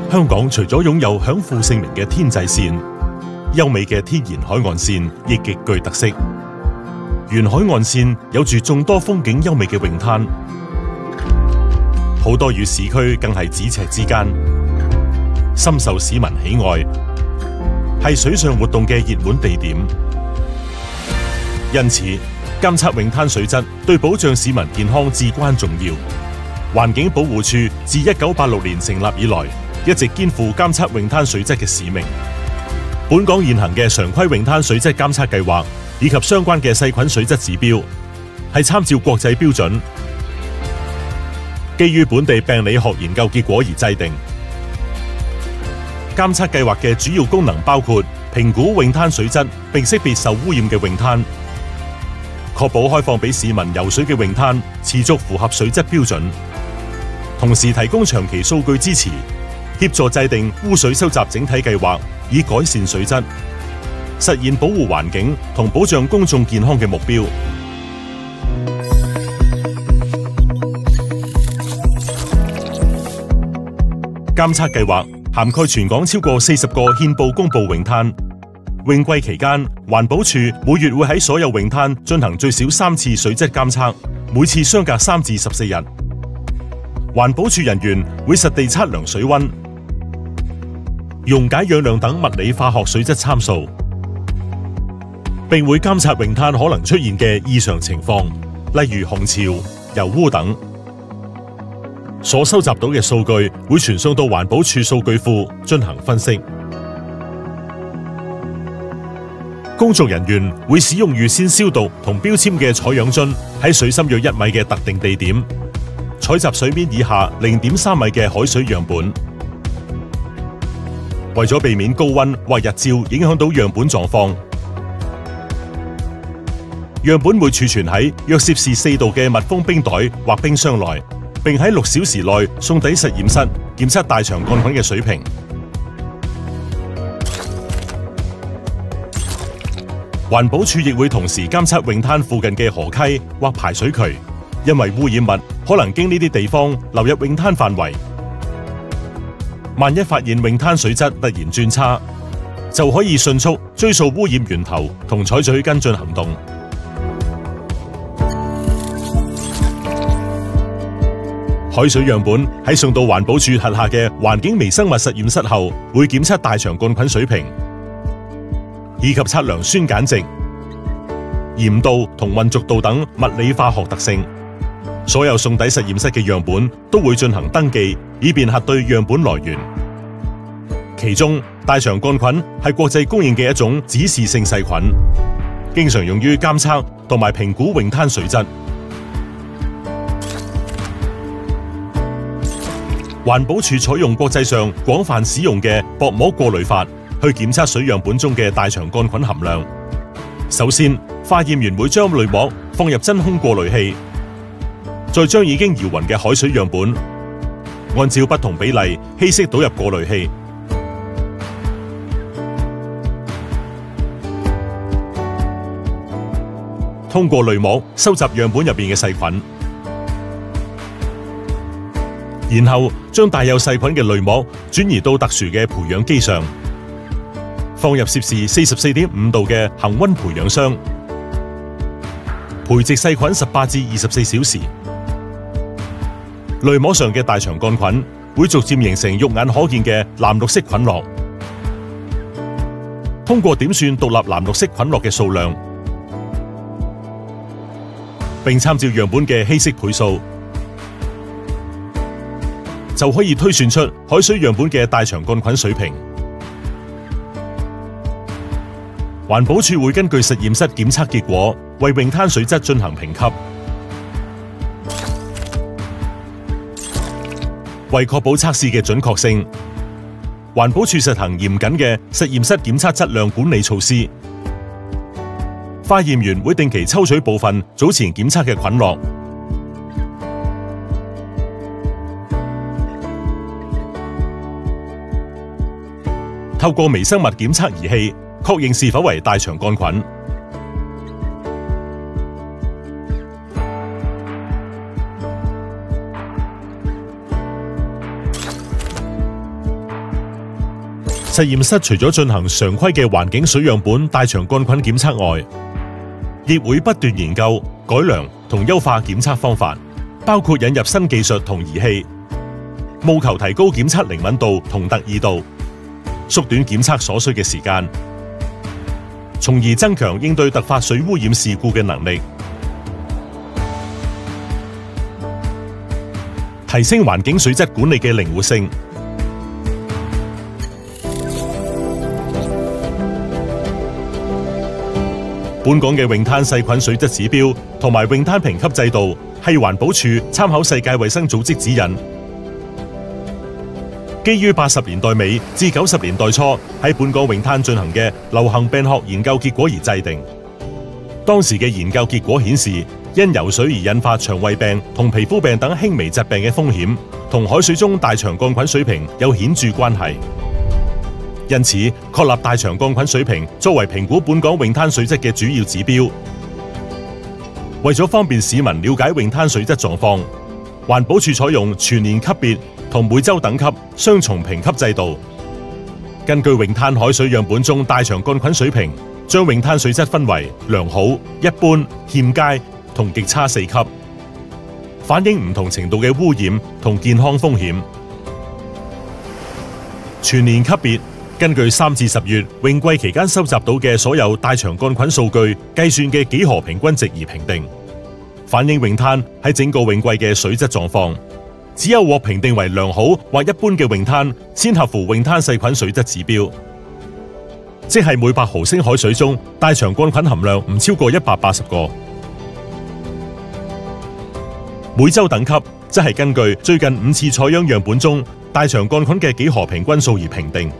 香港除咗擁有享負盛名嘅天際線，優美嘅天然海岸線亦極具特色。沿海岸線有住眾多風景優美嘅泳灘，好多與市區更係咫尺之間，深受市民喜愛，係水上活動嘅熱門地點。因此，監測泳灘水質對保障市民健康至關重要。環境保護署自1986年成立以來，一直肩負監測泳灘水質嘅使命。本港現行嘅常規泳灘水質監測計劃以及相關嘅細菌水質指標，係參照國際標準，基於本地病理學研究結果而制定。監測計劃嘅主要功能包括評估泳灘水質，並識別受污染嘅泳灘，確保開放俾市民游水嘅泳灘持續符合水質標準，同時提供長期數據支持，協助制定污水收集整體計劃，以改善水質，實現保護環境同保障公眾健康嘅目標。監測計劃涵蓋全港超過40個憲報公布泳灘。泳季期間，環保署每月會喺所有泳灘進行最少3次水質監測，每次相隔3至14日。環保署人員會實地測量水溫、溶解氧量等物理化學水質參數，並會監察泳灘可能出現嘅異常情況，例如紅潮、油污等。所收集到嘅數據會傳送到環保署數據庫進行分析。工作人員會使用預先消毒同標籤嘅採樣樽，喺水深約1米嘅特定地點採集水面以下0.3米嘅海水樣本。為咗避免高溫或日照影響到樣本狀況，樣本會儲存喺約攝氏4度嘅密封冰袋或冰箱內，並喺6小時內送抵實驗室檢測大腸桿菌嘅水平。環保署亦會同時監測泳灘附近嘅河溪或排水渠，因為污染物可能經呢啲地方流入泳灘範圍。萬一發現泳灘水質突然轉差，就可以迅速追溯污染源頭同採取跟進行動。海水樣本喺送到環保署轄下嘅環境微生物實驗室後，會檢測大腸桿菌水平，以及測量酸鹼值、鹽度同混濁度等物理化學特性。所有送抵實驗室嘅樣本都會進行登記，以便核對樣本來源。其中，大腸桿菌係國際公認嘅一種指示性細菌，經常用於監測同埋評估泳灘水質。環保署採用國際上廣泛使用嘅薄膜過濾法，去檢測水樣本中嘅大腸桿菌含量。首先，化驗員會將濾膜放入真空過濾器，再將已經搖勻嘅海水樣本按照不同比例稀釋倒入過濾器。通過濾膜收集樣本入邊嘅細菌，然後將帶有細菌嘅濾膜轉移到特殊嘅培養基上，放入攝氏44.5度嘅恒溫培養箱，培植細菌18至24小時。濾膜上嘅大腸桿菌會逐漸形成肉眼可見嘅藍綠色菌落。通過點算獨立藍綠色菌落嘅數量，並參照樣本嘅稀釋倍數，就可以推算出海水樣本嘅大腸桿菌水平。環保署會根據實驗室檢測結果，為泳灘水質進行評級。為確保測試嘅準確性，環保署實行嚴謹嘅實驗室檢測質量管理措施。化驗員會定期抽取部分早前檢測嘅菌落，透過微生物檢測儀器確認是否為大腸桿菌。實驗室除咗進行常規嘅環境水樣本大腸桿菌檢測外，亦會不斷研究、改良同優化檢測方法，包括引入新技術同儀器，務求提高檢測靈敏度同特異度，縮短檢測所需嘅時間，從而增強應對突發水污染事故嘅能力，提升環境水質管理嘅靈活性。本港嘅泳灘細菌水質指標同埋泳灘評級制度係環保署參考世界衛生組織指引，基於80年代尾至90年代初喺本港泳灘進行嘅流行病學研究結果而制定。當時嘅研究結果顯示，因游水而引發腸胃病同皮膚病等輕微疾病嘅風險，同海水中大腸桿菌水平有顯著關係。因此，確立大腸桿菌水平作為評估本港泳灘水質嘅主要指標。為咗方便市民了解泳灘水質狀況，環保署採用全年級別同每週等級雙重評級制度。根據泳灘海水樣本中大腸桿菌水平，將泳灘水質分為良好、一般、欠佳同極差4級，反映唔同程度嘅污染同健康風險。全年級別根據3至10月泳季期間收集到嘅所有大腸桿菌數據計算嘅幾何平均值而評定，反映泳灘喺整個泳季嘅水質狀況。只有獲評定為良好或一般嘅泳灘，先合乎泳灘細菌水質指標，即係每100毫升海水中大腸桿菌含量唔超過180個。每週等級則係根據最近5次採樣樣本中大腸桿菌嘅幾何平均數而評定，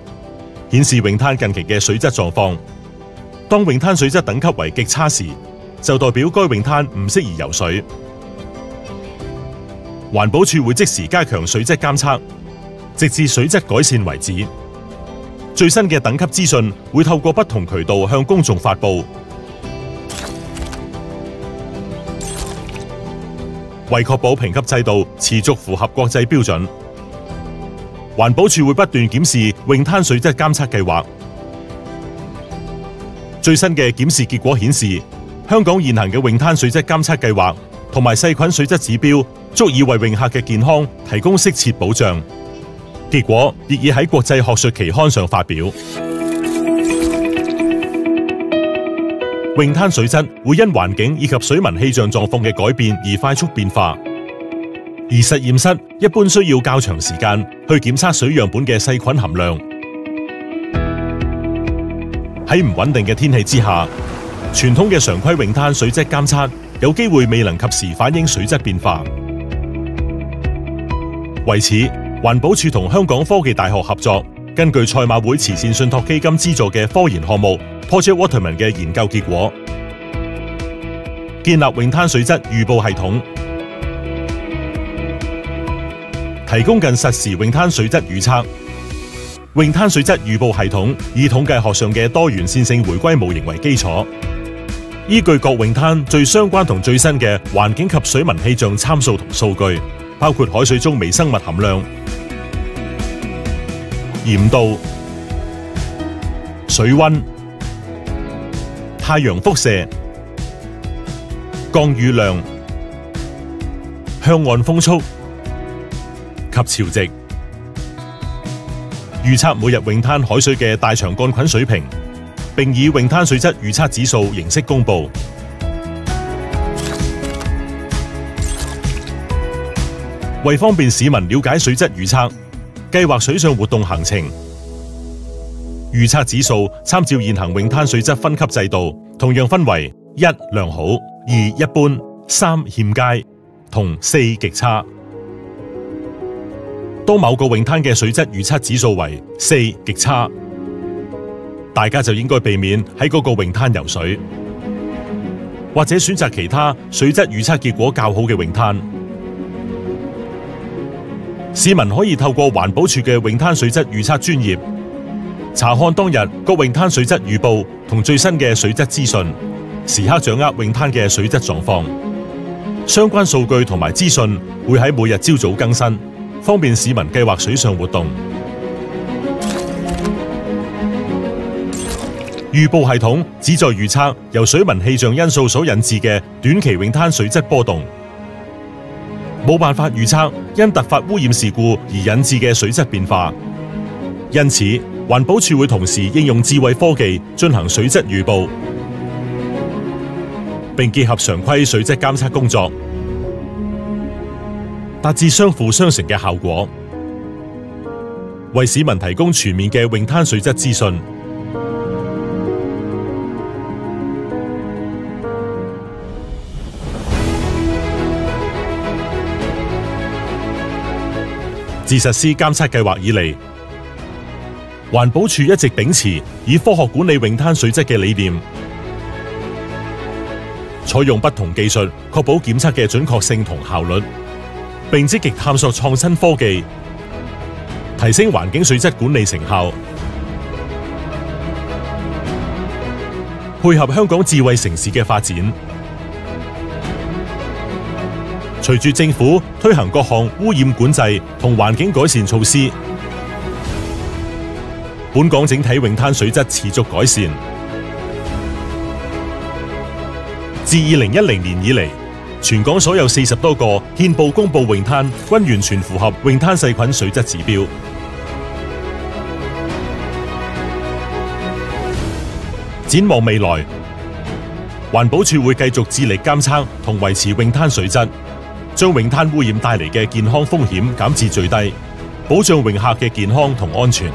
顯示泳灘近期嘅水質狀況。當泳灘水質等級為極差時，就代表該泳灘唔適宜游水。環保署會即時加強水質監測，直至水質改善為止。最新嘅等級資訊會透過不同渠道向公眾發布。為確保評級制度持續符合國際標準，環保署會不斷檢視泳灘水質監測計劃。最新嘅檢視結果顯示，香港現行嘅泳灘水質監測計劃同埋細菌水質指標足以為泳客嘅健康提供適切保障。結果亦已喺國際學術期刊上發表。泳灘水質會因環境以及水文氣象狀況嘅改變而快速變化，而實驗室一般需要較長時間去檢測水樣本嘅細菌含量。喺唔穩定嘅天氣之下，傳統嘅常規泳灘水質監測有機會未能及時反映水質變化。為此，環保署同香港科技大學合作，根據賽馬會慈善信託基金資助嘅科研項目 Project Waterman 嘅研究結果，建立泳灘水質預報系統，提供近實時泳灘水質預測。泳灘水質預報系統以統計學上嘅多元線性回歸模型為基礎，依據各泳灘最相關同最新嘅環境及水文氣象參數同數據，包括海水中微生物含量、鹽度、水溫、太陽輻射、降雨量、向岸風速及潮汐，預測每日泳灘海水嘅大腸桿菌水平，並以泳灘水質預測指數形式公佈。為方便市民了解水質預測，計劃水上活動行程，預測指數參照現行泳灘水質分級制度，同樣分為1良好、2一般、3欠佳同4極差。當某個泳灘嘅水質預測指數為4極差，大家就應該避免喺嗰個泳灘游水，或者選擇其他水質預測結果較好嘅泳灘。市民可以透過環保署嘅泳灘水質預測專頁，查看當日各泳灘水質預報同最新嘅水質資訊，時刻掌握泳灘嘅水質狀況。相關數據同埋資訊會喺每日朝早更新，方便市民計劃水上活動。預報系統旨在預測由水文氣象因素所引致嘅短期泳灘水質波動，冇辦法預測因突發污染事故而引致嘅水質變化。因此，環保署會同時應用智慧科技進行水質預報，並結合常規水質監測工作，達至相輔相成嘅效果，為市民提供全面嘅泳灘水質資訊。自實施監測計劃以嚟，環保署一直秉持以科學管理泳灘水質嘅理念，採用不同技術確保檢測嘅準確性同效率，並積極探索創新科技，提升環境水質管理成效，配合香港智慧城市嘅發展。隨住政府推行各項污染管制同環境改善措施，本港整體泳灘水質持續改善。自2010年以嚟，全港所有40多個憲報公布泳灘均完全符合泳灘細菌水質指標。展望未來，環保署會繼續致力監測同維持泳灘水質，將泳灘污染帶嚟嘅健康風險減至最低，保障泳客嘅健康同安全。